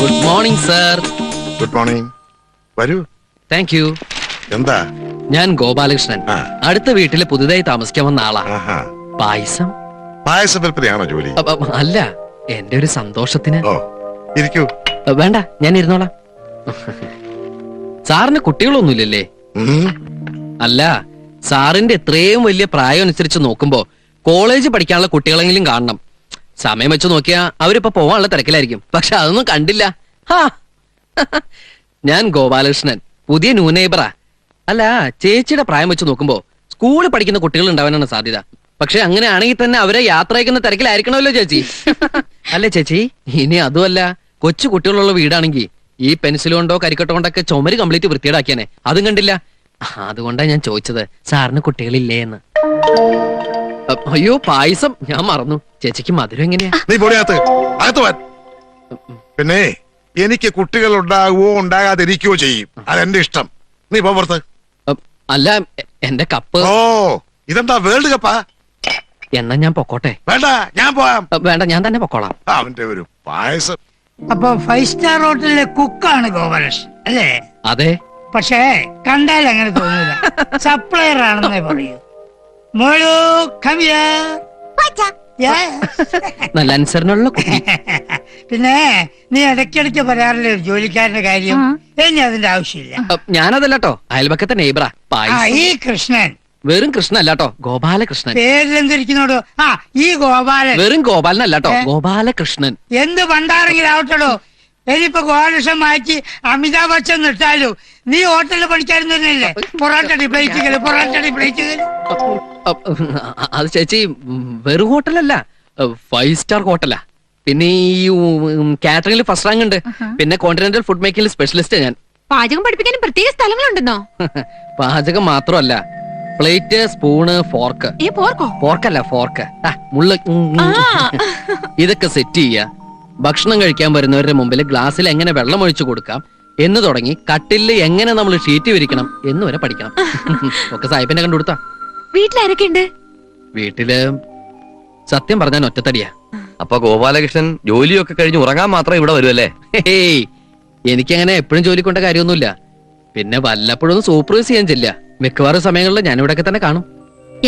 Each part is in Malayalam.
Good morning sir. Good morning. വരൂ. Thank you. എന്താ? ഞാൻ ഗോപാലകൃഷ്ണൻ. അടുത്ത വീട്ടില് പുതുതായി താമസിക്കാൻ വന്ന ആളാ. പായസം? പായസ വിൽപ്പനയാണോ ജോലി? അല്ല, എന്റെ ഒരു സന്തോഷത്തിന്. ഓ, ഇരിക്കൂ. വേണ്ട, ഞാൻ ഇരുന്നോളാം. സാറിന് കുട്ടികളൊന്നുമില്ലല്ലേ? അല്ല, സാറിന്റെ എത്രയും വലിയ പ്രായം അനുസരിച്ച് നോക്കുമ്പോ കോളേജ് പഠിക്കാനുള്ള കുട്ടികളെങ്കിലും കാണണം. സമയം വെച്ച് നോക്കിയാ അവരിപ്പോ പോവാനുള്ള തിരക്കിലായിരിക്കും. പക്ഷെ അതൊന്നും കണ്ടില്ല. ഞാൻ ഗോപാലകൃഷ്ണൻ, പുതിയ ന്യൂ നെയ്ബറാ. അല്ല, ചേച്ചിയുടെ പ്രായം വെച്ച് നോക്കുമ്പോ സ്കൂളിൽ പഠിക്കുന്ന കുട്ടികൾ ഉണ്ടാവാനാണ് സാധ്യത. പക്ഷെ അങ്ങനെ ആണെങ്കിൽ തന്നെ അവരെ യാത്ര അയക്കുന്ന തിരക്കിലായിരിക്കണമല്ലോ ചേച്ചി. അല്ലേ ചേച്ചി? ഇനി അതുമല്ല, കൊച്ചു കുട്ടികളുള്ള വീടാണെങ്കിൽ ഈ പെൻസിൽ കൊണ്ടോ കരിക്കട്ടോ കൊണ്ടൊക്കെ ചുമര് കംപ്ലീറ്റ് വൃത്തിയേടാക്കിയാനെ. അതും കണ്ടില്ല. അതുകൊണ്ടാണ് ഞാൻ ചോദിച്ചത്, സാറിന് കുട്ടികളില്ലേ എന്ന്. അയ്യോ, പായസം ഞാൻ മറന്നു. ചേച്ചിക്ക് മധുരം എങ്ങനെയാ? നീ പിന്നെ എനിക്ക് കുട്ടികൾ ഉണ്ടാകുവോ ഉണ്ടാകാതിരിക്കുകയോ ചെയ്യും. അതെന്റെ ഇഷ്ടം. നീ പുറത്ത്. അല്ല, എന്റെ കപ്പ്. ഓ, ഇതെന്താ വേൾഡ് കപ്പാ? എന്നാ ഞാൻ പൊക്കോട്ടെ? വേണ്ട, ഞാൻ പോവാം. വേണ്ട, ഞാൻ തന്നെ പൊക്കോളാം. അവന്റെ ഒരു പായസം. അപ്പൊ 5 സ്റ്റാർ ഹോട്ടലിലെ കുക്കാണ് ഗോപാലകൃഷ്ണൻ അല്ലേ? അതെ. പക്ഷേ കണ്ടാൽ അങ്ങനെ തോന്നില്ല. സപ്ലയർ ആണെന്നേ പറയൂ. മോളു, come here. Yes. നല്ല അനുസരണമുള്ള കുട്ടി. പിന്നെ നീ ഇടയ്ക്കിടയ്ക്ക് പറയാറില്ലേ ഒരു ജോലിക്കാരന്റെ കാര്യം? ഇനി അതിന്റെ ആവശ്യമില്ല. ഞാനതല്ലോ, അയൽപക്കത്തെ നെയ്ബറാ. ഈ കൃഷ്ണൻ വെറും കൃഷ്ണൻ അല്ലാട്ടോ, ഗോപാലകൃഷ്ണൻ. പേരിലെന്തിരിക്കുന്നോടോ? ഈ ഗോപാലൻ. വെറും ഗോപാലൻ അല്ലാട്ടോ, ഗോപാലകൃഷ്ണൻ. എന്ത് പണ്ടാരെങ്കിലും ആവട്ടടോ. ഇനിയിപ്പോ ഗോപാലകൃഷ്ണൻ മാറ്റി അമിതാഭ് ബച്ചൻ നിർത്താലോ. നീ ഹോട്ടലിൽ പഠിക്കാനും തന്നെയല്ലേ? പൊറാട്ടടി പ്ലേറ്റുകള്, പൊറാട്ടടി പ്ലേറ്റുകള്. അത് ചേച്ചി വെറും ഹോട്ടലല്ല, 5 സ്റ്റാർ ഹോട്ടലാ. പിന്നെ ഈ കാറ്ററിംഗിൽ ഫസ്റ്റ് റാങ്ക് ഉണ്ട്. പിന്നെ കോണ്ടിനെന്റൽ ഫുഡ് മേക്കിംഗിൽ സ്പെഷ്യലിസ്റ്റ് ഞാൻ. പാചകം പഠിപ്പിക്കാനും പ്രത്യേക സ്ഥലങ്ങളുണ്ടെന്നോ? പാചകം മാത്രമല്ല, പ്ലേറ്റ്, സ്പൂണ്, ഫോർക്ക്. ഫോർക്കല്ല, ഫോർക്ക്. മുള്ള ഇതൊക്കെ സെറ്റ് ചെയ്യാ. ഭക്ഷണം കഴിക്കാൻ വരുന്നവരുടെ മുമ്പിൽ ഗ്ലാസ്സിൽ എങ്ങനെ വെള്ളം ഒഴിച്ചു കൊടുക്കാം എന്ന് തുടങ്ങി കട്ടില് എങ്ങനെ നമ്മൾ ഷീറ്റ് വിരിക്കണം എന്ന് വരെ പഠിക്കണം. ഒക്കെ സാഹിബിനെ കണ്ടുകൊടുത്താ. വീട്ടിലാരൊക്കെ ഉണ്ട്? വീട്ടില് സത്യം പറഞ്ഞാൽ ഒറ്റത്തടിയാ. അപ്പൊ ഗോപാലകൃഷ്ണൻ ജോലിയൊക്കെ കഴിഞ്ഞ് ഉറങ്ങാൻ മാത്രം ഇവിടെ വരുമല്ലേ? എനിക്കങ്ങനെ എപ്പോഴും ജോലി കൊണ്ട കാര്യമൊന്നുമില്ല. പിന്നെ വല്ലപ്പോഴും ഒന്ന് സൂപ്പർവൈസ് ചെയ്യാൻ ചെല്ല. മിക്കവാറും സമയങ്ങളിൽ ഞാൻ ഇവിടെയൊക്കെ തന്നെ കാണും.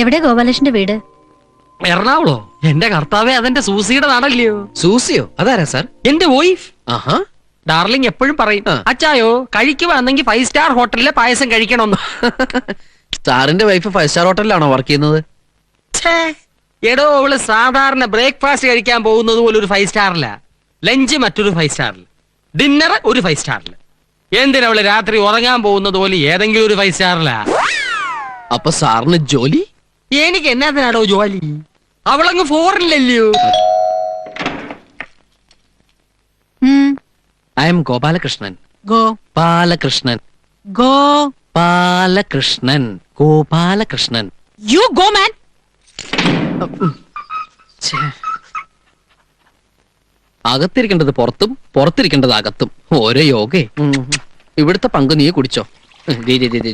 എവിടെ ഗോപാലകൃഷ്ണന്റെ വീട്? എറണാകുളോ? എന്റെ കർത്താവേ, അതെന്റെ സൂസിയുടെ നാടല്ലയോ? സൂസിയോ? അതാരാ സാർ? എന്റെ വൈഫ്. ആഹാ. ഡാർലിംഗ് എപ്പോഴും പറയും, അച്ചായോ കഴിക്കുവാണെങ്കിൽ 5 സ്റ്റാർ ഹോട്ടലിലെ പായസം കഴിക്കണമെന്ന്. സാറിന്റെ വൈഫ് 5 സ്റ്റാർ ഹോട്ടലിലാണോ വർക്ക് ചെയ്യുന്നത്? എടോ, അവള് സാധാരണ ബ്രേക്ക്ഫാസ്റ്റ് കഴിക്കാൻ പോകുന്നത് പോലെ ഒരു 5 സ്റ്റാറില, ലഞ്ച് മറ്റൊരു 5 സ്റ്റാറിൽ, ഡിന്നർ ഒരു 5 സ്റ്റാറിൽ. എന്തിനാ അവള് രാത്രി ഉറങ്ങാൻ പോകുന്നത് പോലെ ഏതെങ്കിലും ഒരു 5 സ്റ്റാറിലാ? അപ്പൊ സാറിന് ജോലി? എനിക്ക് എന്നാത്തിനാടോ ജോലി? അവളങ്ങ് ഫോറിനില്ലല്ലോ. I am Gopalakrishnan. Gopalakrishnan. Gopalakrishnan. Gopalakrishnan. You go man. അകത്തിരിക്കേണ്ടത് പുറത്തും, പുറത്തിരിക്കേണ്ടത് അകത്തും. ഓരോ യോഗേ. ഇവിടുത്തെ പങ്ക് നീ കുടിച്ചോ.